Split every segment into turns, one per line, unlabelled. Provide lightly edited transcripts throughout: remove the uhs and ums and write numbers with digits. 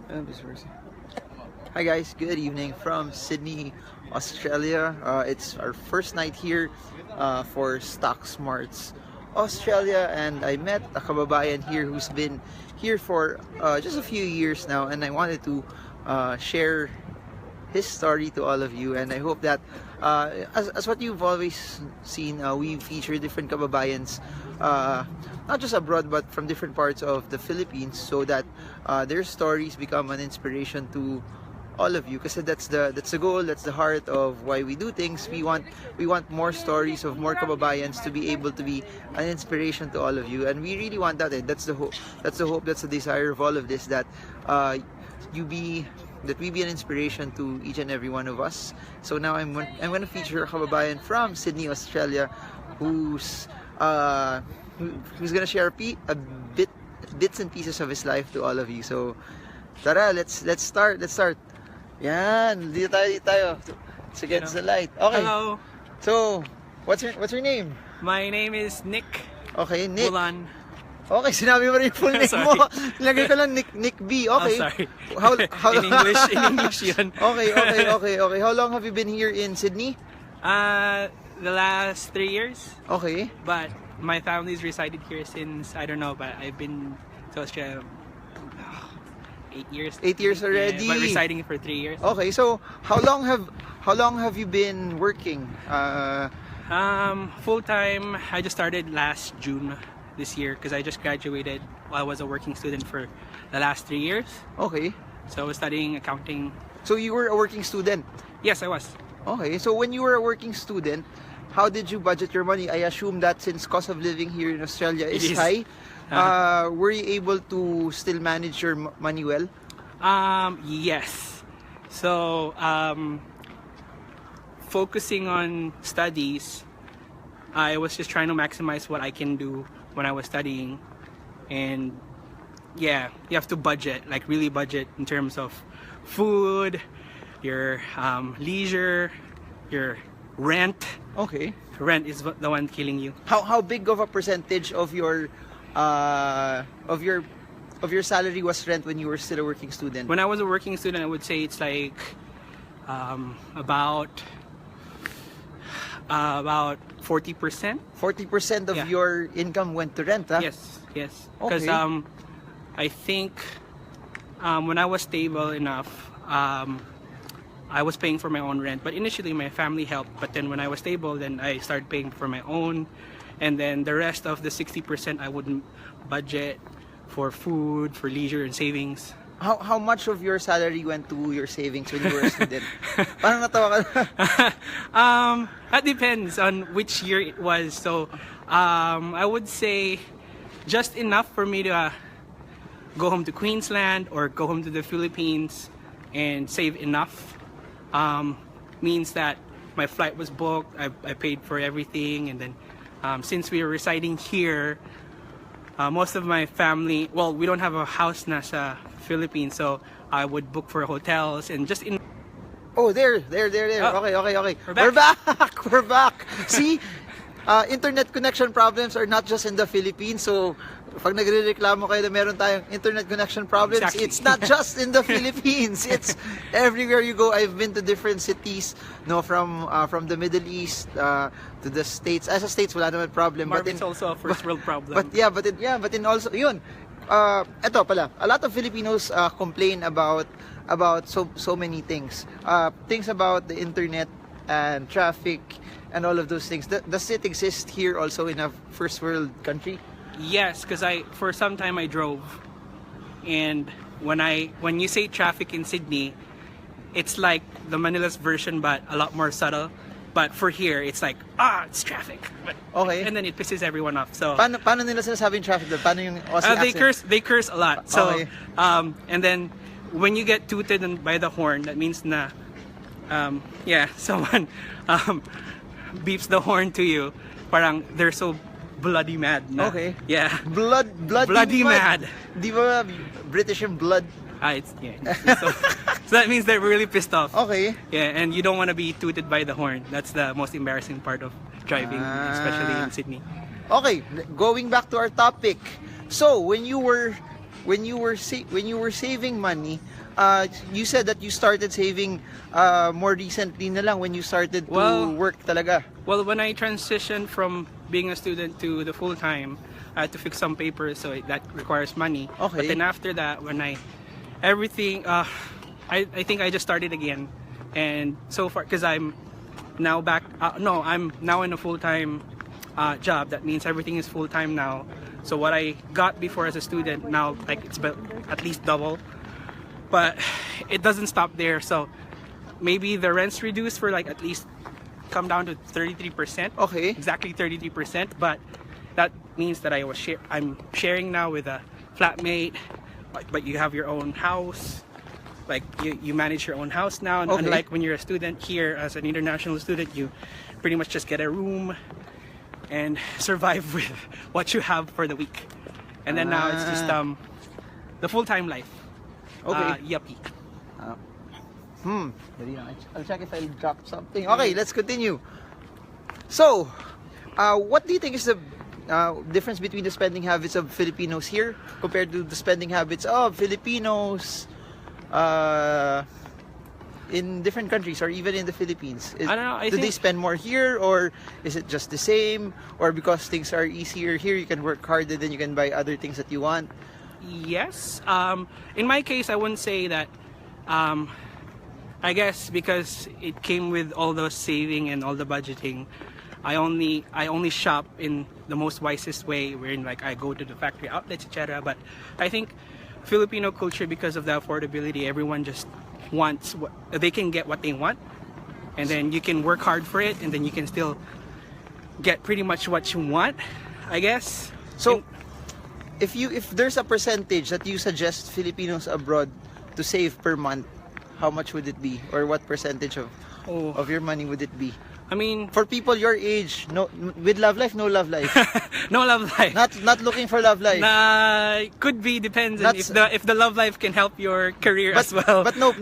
Vice versa. Hi guys, good evening from Sydney, Australia. It's our first night here for Stock Smarts Australia, and I met a kababayan here who's been here for just a few years now, and I wanted to share his story to all of you. And I hope that as what you've always seen, we feature different kababayans, not just abroad but from different parts of the Philippines, so that their stories become an inspiration to all of you, kasi that's the goal, that's the heart of why we do things. We want more stories of more kababayans to be able to be an inspiration to all of you, and we really want that. That's the hope, that's the desire of all of this, that we be an inspiration to each and every one of us. So now I'm going to feature a kababayan from Sydney, Australia, who's going to share bits and pieces of his life to all of you. So tara, let's start. Yan, dito tayo. It's against the light. Okay.
Hello.
So, what's your name?
My name is Nik.
Okay, Nik.
Bulan.
Okay, sinabi mo rin yung full name mo. Nilagay ko lang Nik B. Okay.
Oh, sorry.
How
in English yun.
Okay. How long have you been here in Sydney?
The last 3 years.
Okay.
But my family's resided here since, I don't know, but I've been to Australia 8 years.
8 years already.
Yeah, but residing for 3 years.
Okay, so how long have you been working?
Full time. I just started last June this year because I just graduated. I was a working student for the last 3 years.
Okay.
So I was studying accounting.
So you were a working student?
Yes, I was.
Okay, so when you were a working student, how did you budget your money? I assume that since cost of living here in Australia is high, were you able to still manage your money well?
Yes. So, focusing on studies, I was just trying to maximize what I can do when I was studying. And yeah, you have to budget, like really budget in terms of food, your leisure, your rent.
Okay.
Rent is the one killing you.
How big of a percentage of your salary was rent when you were still a working student?
When I was a working student, I would say it's like about 40%.
40% of your income went to rent, huh?
Yes.
Okay.
Because I think when I was stable enough, I was paying for my own rent. But initially, my family helped. But then when I was stable, then I started paying for my own. And then the rest of the 60%, I wouldn't budget for food, for leisure, and savings.
How much of your salary went to your savings when you were a student? Parang natawa ka.
That depends on which year it was. So I would say just enough for me to go home to Queensland or go home to the Philippines and save enough. Means that my flight was booked, I paid for everything, and then since we were residing here, most of my family, well, we don't have a house nasa Philippines, so I would book for hotels and just in.
Oh, there.
Oh,
Okay.
We're
We're back. See, internet connection problems are not just in the Philippines. So, pag nagrereklamo kayo na meron tayong internet connection problems,
Exactly.
It's not just in the Philippines. It's everywhere you go. I've been to different cities, no, from the Middle East to the States. As a States, wala naman problem.
Marvin's also a first world problem.
But in also, yun. Eto pala, a lot of Filipinos complain about so many things. Things about the internet and traffic and all of those things. Does it exist here also in a first world country?
Yes, because for some time I drove, and when you say traffic in Sydney, it's like the Manila's version but a lot more subtle. But for here, it's like it's traffic. But,
okay.
And then it pisses everyone off. So
paano nila sinasabing traffic? Paano yung Aussie accent?
they curse a lot. So
Okay.
and then when you get tooted by the horn, that means na someone beeps the horn to you. Parang they're so bloody mad. Na.
Okay.
Yeah.
Bloody
mad.
Di ba British yung blood?
So that means they're really pissed off.
Okay.
Yeah, and you don't want to be tooted by the horn. That's the most embarrassing part of driving, especially in Sydney.
Okay, going back to our topic. So, when you were when you were saving money, you said that you started saving more recently na lang when you started to
Well,
work talaga.
Well, when I transitioned from being a student to the full time, I had to fix some papers, so that requires money.
Okay.
But then after that, when everything, I think I just started again, and so far, because I'm now back. No, I'm now in a full time job. That means everything is full time now. So what I got before as a student now, like it's at least double. But it doesn't stop there. So maybe the rent's reduced for like at least come down to 33%.
Okay.
Exactly 33%. But that means that I'm sharing now with a flatmate. But you have your own house. Like you manage your own house now. And
Okay.
unlike when you're a student here as an international student, you pretty much just get a room and survive with what you have for the week. And then now it's just the full-time life.
Okay.
Yuppie.
Dali lang. I'll check if I'll drop something. Okay, let's continue. So, what do you think is the difference between the spending habits of Filipinos here compared to the spending habits of Filipinos in different countries or even in the Philippines?
I don't know.
Do they spend more here, or is it just the same? Or because things are easier here, you can work harder, then you can buy other things that you want?
Yes. In my case, I wouldn't say that. I guess because it came with all the saving and all the budgeting, I only shop in the most wisest way, wherein like I go to the factory outlets, etc. But I think Filipino culture, because of the affordability, everyone just wants they can get what they want, and then you can work hard for it, and then you can still get pretty much what you want, I guess.
So, if there's a percentage that you suggest Filipinos abroad to save per month, how much would it be, or what percentage of your money would it be?
I mean,
For people your age, with love life, no love life.
no love life.
Not looking for love life.
Could be, depends
That's-
if the love life can help your career as well.
But no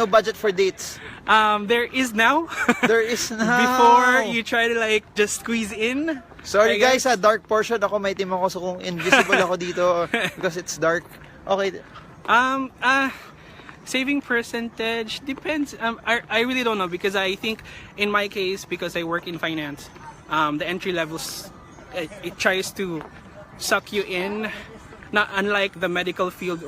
budget for dates.
There is now.
There is now.
Before you try to like just squeeze in.
Sorry
I
guys, dark portion ako, may team ako, so kung invisible ako dito because it's dark. Okay.
Saving percentage depends. I really don't know, because I think in my case, because I work in finance, the entry levels it tries to suck you in. Not unlike the medical field,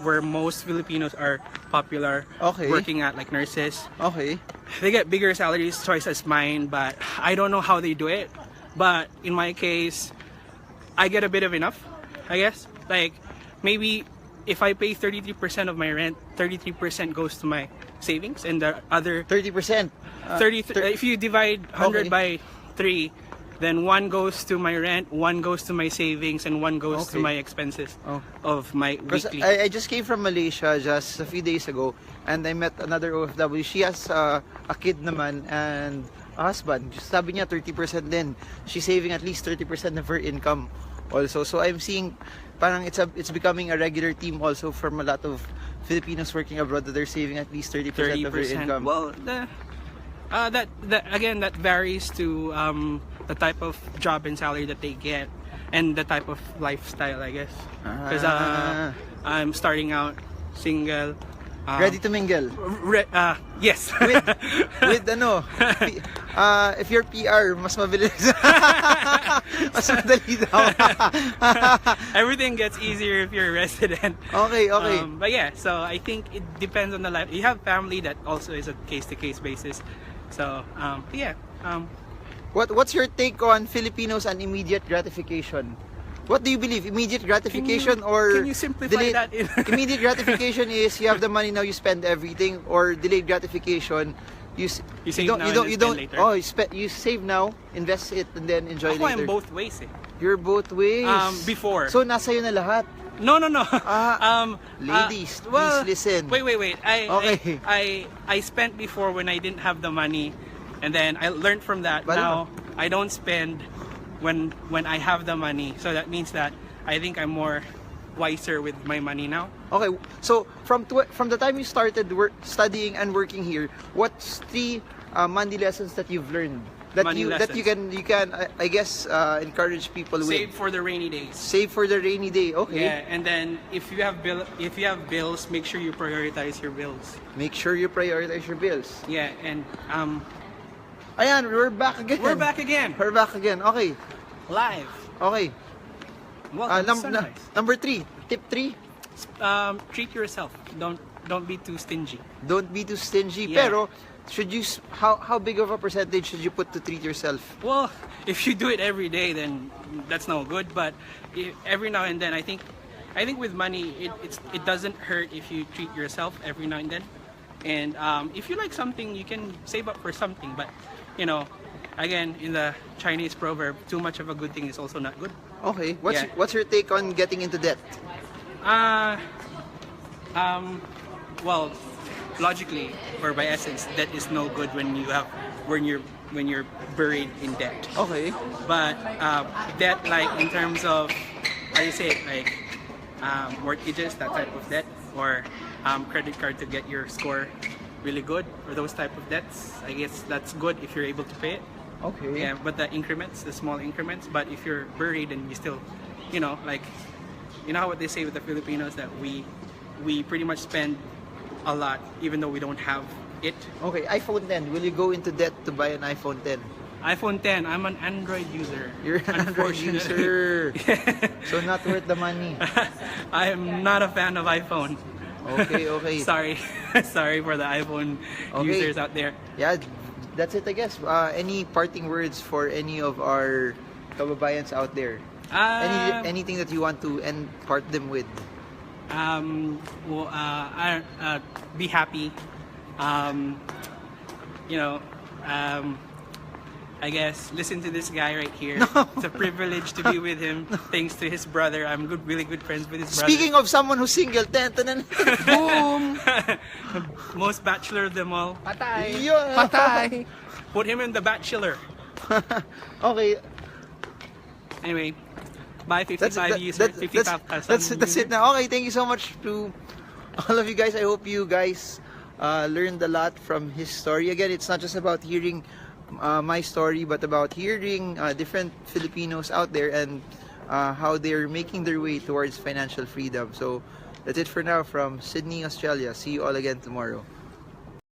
where most Filipinos are popular,
Okay.
working at like nurses.
Okay.
They get bigger salaries twice as mine, but I don't know how they do it. But in my case, I get a bit of enough, I guess. Like maybe if I pay 33% of my rent, 33% goes to my savings, and the other
30%.
30. If you divide 100
Okay.
by 3, then one goes to my rent, one goes to my savings, and one goes to
Okay.
my expenses
Oh.
of my
Because
weekly.
I just came from Malaysia just a few days ago, and I met another OFW. She has a kid naman and a husband. Sabi niya 30% din. She's saving at least 30% of her income also. So I'm seeing parang it's becoming a regular theme also from a lot of Filipinos working abroad, that they're saving at least 30% of their income.
Well, that again, that varies to the type of job and salary that they get, and the type of lifestyle, I guess. Because I'm starting out single.
Ready to mingle.
Yes.
With ano, if you're PR, mas mabilis. Mas madali daw.
Everything gets easier if you're a resident.
Okay.
But yeah, so I think it depends on the life. You have family that also is a case-to-case basis. So yeah.
What's your take on Filipinos and immediate gratification? What do you believe? Immediate gratification or
can you simplify
delayed?
that in-
Immediate gratification is you have the money now, you spend everything, or delayed gratification, you
save
don't
now
you
and
don't
then
you
spend
don't
later.
oh you save now, invest it, and then enjoy
Ako,
later.
I'm both ways eh.
You're both ways.
Before.
So nasa iyo na lahat.
No.
Ladies,
Well,
please listen.
Wait.
Okay.
I spent before when I didn't have the money, and then I learned from that.
Bala.
Now I don't spend when I have the money. So that means that I think I'm more wiser with my money now.
Okay, so from the time you started studying and working here, what's 3 money lessons that you've learned? that
money
you
lessons.
that you can I guess encourage people
Save
with.
for the rainy days.
Save for the rainy day. Okay.
Yeah, and then if you have bills, make sure you prioritize your bills.
Make sure you prioritize your bills.
Yeah, and
Ayan, we're back again.
we're back again,
We're back again. Okay.
live.
Okay.
Welcome to Sunrise.
Number 3. Tip 3.
Treat yourself. Don't be too stingy.
Don't be too stingy.
Yeah.
Pero should you how big of a percentage should you put to treat yourself?
Well, if you do it every day, then that's no good. But every now and then, I think with money, it doesn't hurt if you treat yourself every now and then. And if you like something, you can save up for something. But you know, again, in the Chinese proverb, too much of a good thing is also not good.
Okay.
Yeah.
What's your take on getting into debt?
Well, logically or by essence, debt is no good when you're buried in debt.
Okay.
But debt, like in terms of how do you say it, like mortgages, that type of debt, or credit card to get your score really good, or those type of debts, I guess that's good if you're able to pay it.
Okay.
Yeah, but the increments, the small increments. But if you're buried and you still, like, you know how what they say with the Filipinos, that we pretty much spend a lot even though we don't have it.
Okay, iPhone 10. Will you go into debt to buy an iPhone 10?
iPhone 10. I'm an Android user.
You're an Android user. So not worth the money.
I am not a fan of iPhone.
Okay, okay.
Sorry, sorry for the iPhone
Okay.
users out there.
Yeah, that's it I guess. Any parting words for any of our kababayans out there? Anything that you want to part them with?
Be happy. I guess listen to this guy right here.
No.
It's a privilege to be with him. Thanks to his brother. I'm really good friends with his brother.
Speaking of someone who's single, boom!
Most bachelor of them all.
Patay!
Yeah.
Patay!
Put him in the bachelor.
Okay,
Anyway, bye 55 users,
that's
55,000
that's it now. Okay, thank you so much to all of you guys. I hope you guys learned a lot from his story. Again, it's not just about hearing my story, but about hearing different Filipinos out there and how they're making their way towards financial freedom. So that's it for now from Sydney, Australia. See you all again tomorrow.